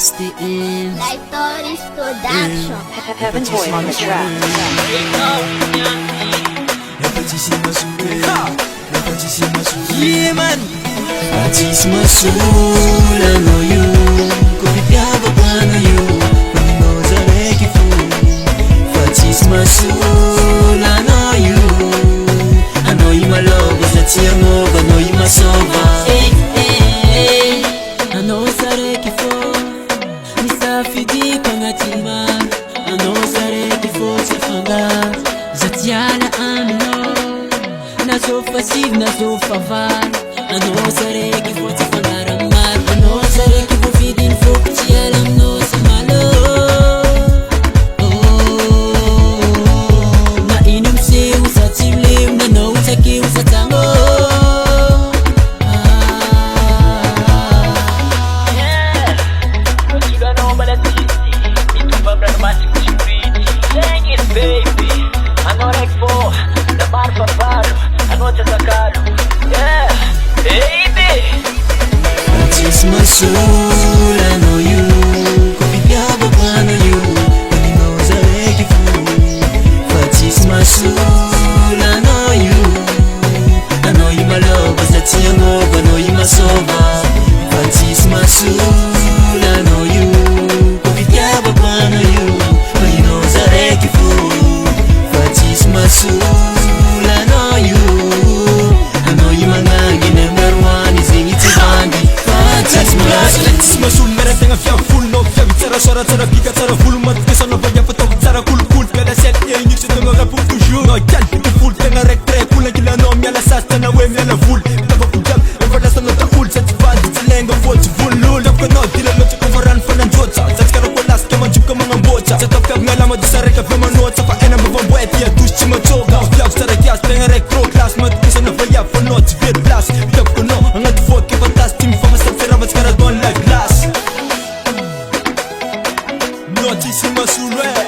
pastiin. Life Stories Production. Heaven Boy on the track. Yeah man, Fatis masula no you, kupitia bana you, kuninoza leki fu. Fatis masula no you, I know you my love, but that's your move, I know you my soba. Hey hey, I know sareki fu, misafidi kangatima, I know sareki fu sifanga, zatiala amino. Nazo facile, nazo favar. Ano sareki fo ti fangaramar. Ano sareki fo fidin fo ti alam no sa malo. Na inum se usa timlim na no utaki usa tango. Baby, agora é que vou dar paparo, a noite é sacado. Yeah, baby. Fatis masula no you, kupitia baba no you, kuninoza leki fu. Fatis masula no you, I know you my love, but that's your move, I know you my soba. Fatis masula no you, kupitia baba no you, kuninoza leki fu. Fatis masula no you, I know you my nagi number one is in it bandi. Fatis masul mere tenga fia full no fia tsara sora tsara pika tsara full mat kesa no baya pato tsara cool pela set ye ni tenga rap toujours no gal pika full tenga rek tre cool kila no mi ala sasta na we mi ala full tava kujam e vada sa no ta cool set bandi tlenga fot full lul tava no dile no te coveran fanan jota zat kara ko las kama jup kama ngambota zat kap ngala ma disa rek fa manota fa ena ma boet ya tush chima toga fia tsara kias tenga rek pro class mat kesa no baya fa not vir plus tava ko no angat fot ke fantastic fa ma sa fera mat kara don like glass. Notissima sul rap,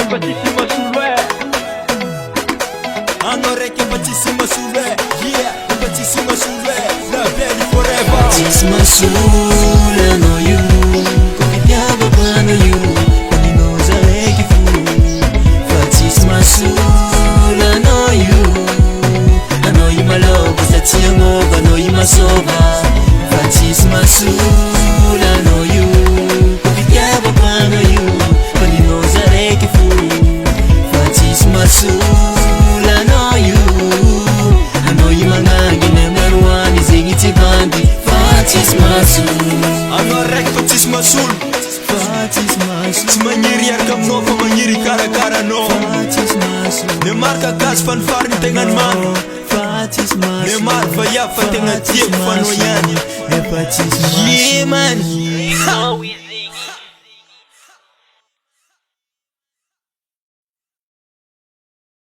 empatissima sul rap. Hanno orecchie empatissima sul rap, yeah, empatissima sul rap. La belly forever. Fatis masula no you, kupitia baba no you, kuninoza leki fu. Fatis masula no you, I know you my love, but that's your move, I know you my soba. Fatis masula no you, kupitia baba no you, kuninoza leki fu. Fatis masula no you, I know you my nagi number one is in it bandi. Fatis masula, Hanno orecchie Fatis masul. Fatis masula, Si manyiri arkam no fa manyiri cara no. Fatis masula, Ne marca gas fanfar ni tengan man. Fatis masula, Ne mar va ya fa tengan tiep fa no yani. Fatis masula. Yeah man,